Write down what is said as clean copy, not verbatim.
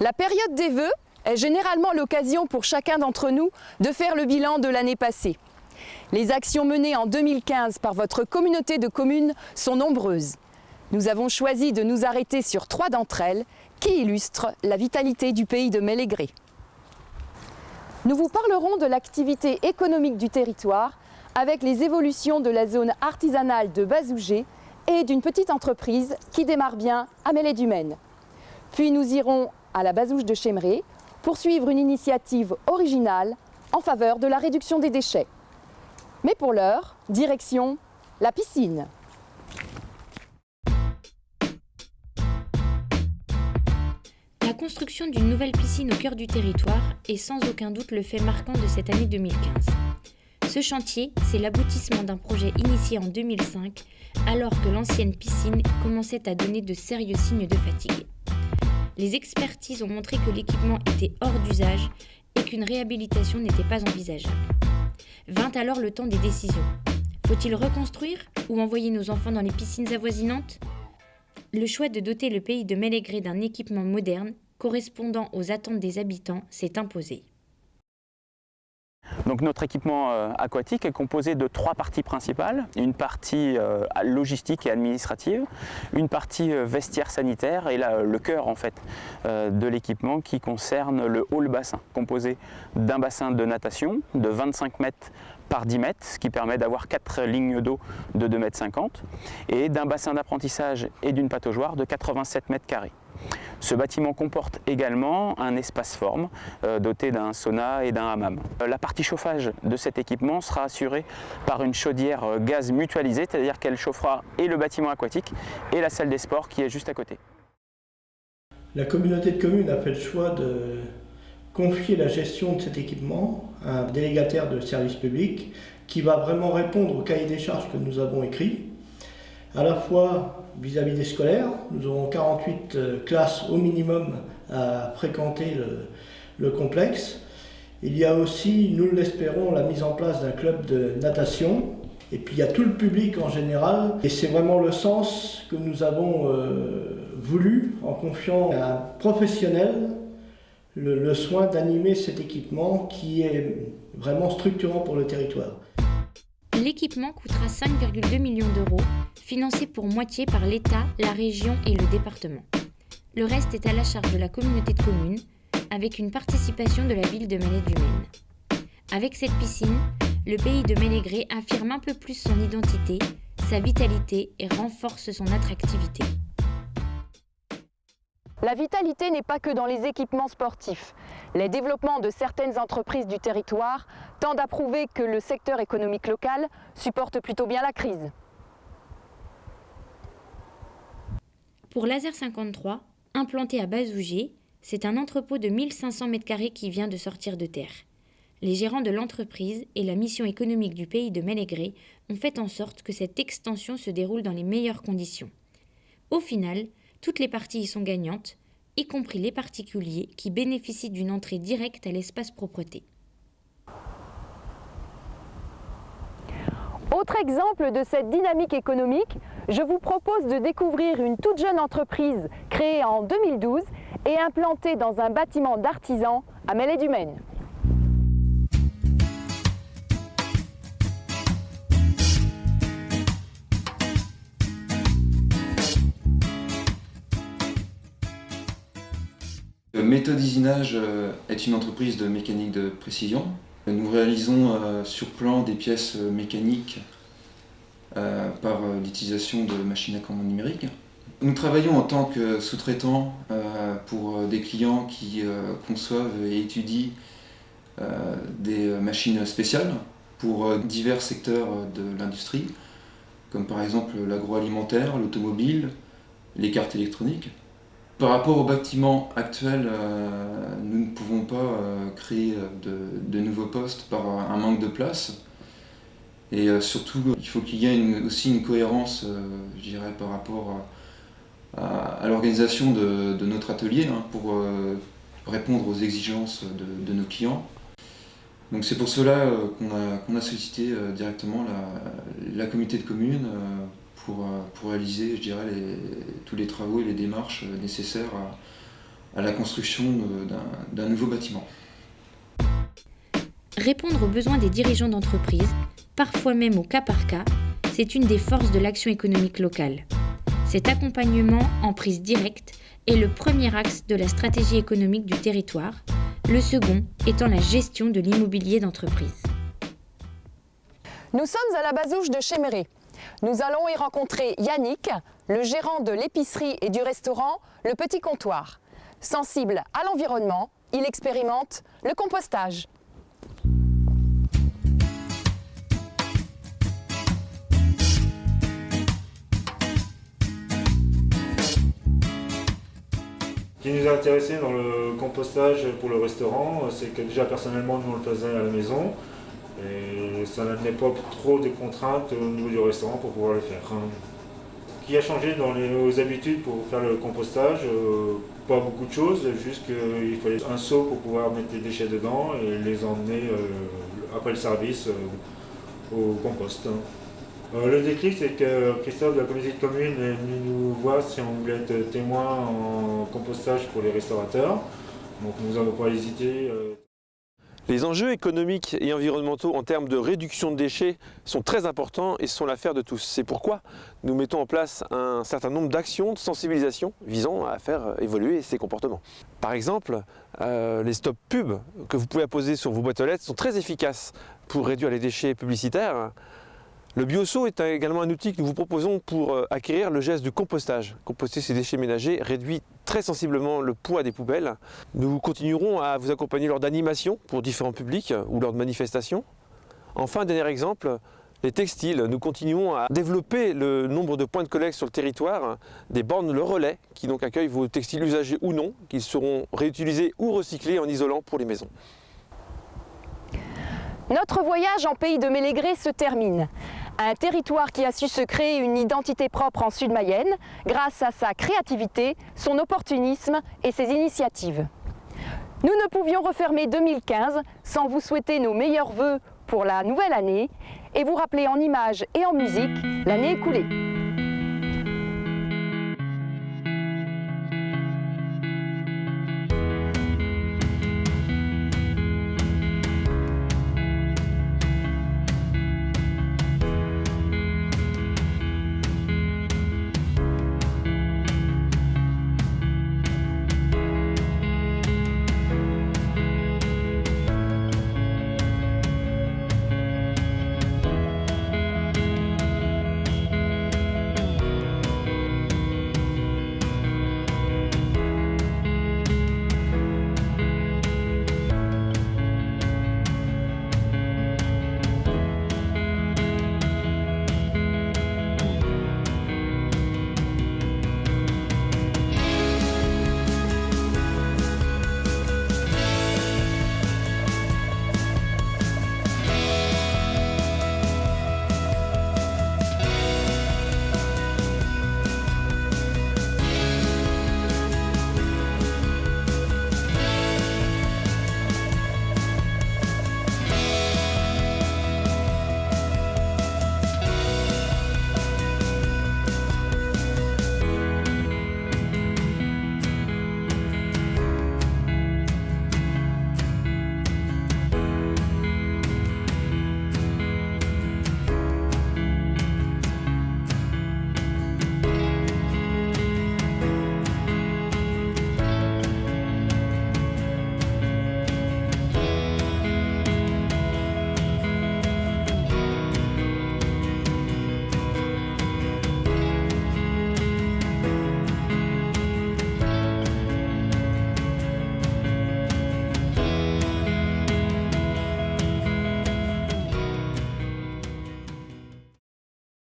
La période des vœux est généralement l'occasion pour chacun d'entre nous de faire le bilan de l'année passée. Les actions menées en 2015 par votre communauté de communes sont nombreuses. Nous avons choisi de nous arrêter sur 3 d'entre elles qui illustrent la vitalité du pays de Mélégré. Nous vous parlerons de l'activité économique du territoire avec les évolutions de la zone artisanale de Bazougé et d'une petite entreprise qui démarre bien à Mêlée-du-Maine. Puis nous irons à la Bazouge de Chémré pour suivre une initiative originale en faveur de la réduction des déchets. Mais pour l'heure, direction la piscine. La construction d'une nouvelle piscine au cœur du territoire est sans aucun doute le fait marquant de cette année 2015. Ce chantier, c'est l'aboutissement d'un projet initié en 2005, alors que l'ancienne piscine commençait à donner de sérieux signes de fatigue. Les expertises ont montré que l'équipement était hors d'usage et qu'une réhabilitation n'était pas envisageable. Vint alors le temps des décisions. Faut-il reconstruire ou envoyer nos enfants dans les piscines avoisinantes ? Le choix de doter le pays de Mêlégré d'un équipement moderne, correspondant aux attentes des habitants, s'est imposé. Donc notre équipement aquatique est composé de 3 parties principales. Une partie logistique et administrative, une partie vestiaire sanitaire et là, le cœur en fait, de l'équipement qui concerne le hall bassin, composé d'un bassin de natation de 25 mètres par 10 mètres, ce qui permet d'avoir 4 lignes d'eau de 2,50 m et d'un bassin d'apprentissage et d'une pataugeoire de 87 mètres carrés. Ce bâtiment comporte également un espace forme doté d'un sauna et d'un hammam. La partie chauffage de cet équipement sera assurée par une chaudière gaz mutualisée, c'est-à-dire qu'elle chauffera et le bâtiment aquatique et la salle des sports qui est juste à côté. La communauté de communes a fait le choix de confier la gestion de cet équipement à un délégataire de service public qui va vraiment répondre au cahier des charges que nous avons écrit, à la fois vis-à-vis des scolaires. Nous aurons 48 classes au minimum à fréquenter le complexe. Il y a aussi, nous l'espérons, la mise en place d'un club de natation. Et puis il y a tout le public en général. Et c'est vraiment le sens que nous avons voulu en confiant à un professionnel le soin d'animer cet équipement qui est vraiment structurant pour le territoire. L'équipement coûtera 5,2 millions d'euros, financé pour moitié par l'État, la région et le département. Le reste est à la charge de la communauté de communes, avec une participation de la ville de Mêlée-du-Maine. Avec cette piscine, le pays de Mêlégré affirme un peu plus son identité, sa vitalité et renforce son attractivité. La vitalité n'est pas que dans les équipements sportifs. Les développements de certaines entreprises du territoire tendent à prouver que le secteur économique local supporte plutôt bien la crise. Pour Laser 53, implanté à Bazougé, c'est un entrepôt de 1500 m² qui vient de sortir de terre. Les gérants de l'entreprise et la mission économique du pays de Mêlégré ont fait en sorte que cette extension se déroule dans les meilleures conditions. Au final, toutes les parties y sont gagnantes, y compris les particuliers qui bénéficient d'une entrée directe à l'espace propreté. Autre exemple de cette dynamique économique, je vous propose de découvrir une toute jeune entreprise créée en 2012 et implantée dans un bâtiment d'artisans à Mêlée-du-Maine. Méthode Usinage est une entreprise de mécanique de précision. Nous réalisons sur plan des pièces mécaniques par l'utilisation de machines à commande numérique. Nous travaillons en tant que sous-traitants pour des clients qui conçoivent et étudient des machines spéciales pour divers secteurs de l'industrie, comme par exemple l'agroalimentaire, l'automobile, les cartes électroniques. Par rapport au bâtiment actuel, nous ne pouvons pas créer de nouveaux postes par un manque de place. Et surtout, il faut qu'il y ait aussi une cohérence, je dirais, par rapport à l'organisation de notre atelier pour répondre aux exigences de nos clients. Donc c'est pour cela qu'on a sollicité directement la communauté de communes pour réaliser, je dirais, tous les travaux et les démarches nécessaires à la construction d'un nouveau bâtiment. Répondre aux besoins des dirigeants d'entreprise, parfois même au cas par cas, c'est une des forces de l'action économique locale. Cet accompagnement en prise directe est le premier axe de la stratégie économique du territoire, le second étant la gestion de l'immobilier d'entreprise. Nous sommes à la Bazouge de Chéméré. Nous allons y rencontrer Yannick, le gérant de l'épicerie et du restaurant Le Petit Comptoir. Sensible à l'environnement, il expérimente le compostage. Ce qui nous a intéressé dans le compostage pour le restaurant, c'est que déjà personnellement nous on le faisait à la maison et ça n'amenait pas trop de contraintes au niveau du restaurant pour pouvoir le faire. Ce qui a changé dans nos habitudes pour faire le compostage, pas beaucoup de choses, juste qu'il fallait un seau pour pouvoir mettre les déchets dedans et les emmener après le service au compost. Le déclic, c'est que Christophe de la communauté de communes est venu nous voir si on voulait être témoin en compostage pour les restaurateurs. Donc nous n'avons pas hésité. Les enjeux économiques et environnementaux en termes de réduction de déchets sont très importants et sont l'affaire de tous. C'est pourquoi nous mettons en place un certain nombre d'actions de sensibilisation visant à faire évoluer ces comportements. Par exemple, les stop pubs que vous pouvez apposer sur vos boîtes aux lettres sont très efficaces pour réduire les déchets publicitaires. Le bioseau est également un outil que nous vous proposons pour acquérir le geste du compostage. Composter ces déchets ménagers réduit très sensiblement le poids des poubelles. Nous continuerons à vous accompagner lors d'animations pour différents publics ou lors de manifestations. Enfin, dernier exemple, les textiles. Nous continuons à développer le nombre de points de collecte sur le territoire, des bornes Le Relais qui donc accueillent vos textiles usagés ou non, qui seront réutilisés ou recyclés en isolant pour les maisons. Notre voyage en pays de Mélégré se termine. Un territoire qui a su se créer une identité propre en Sud-Mayenne grâce à sa créativité, son opportunisme et ses initiatives. Nous ne pouvions refermer 2015 sans vous souhaiter nos meilleurs vœux pour la nouvelle année et vous rappeler en images et en musique l'année écoulée.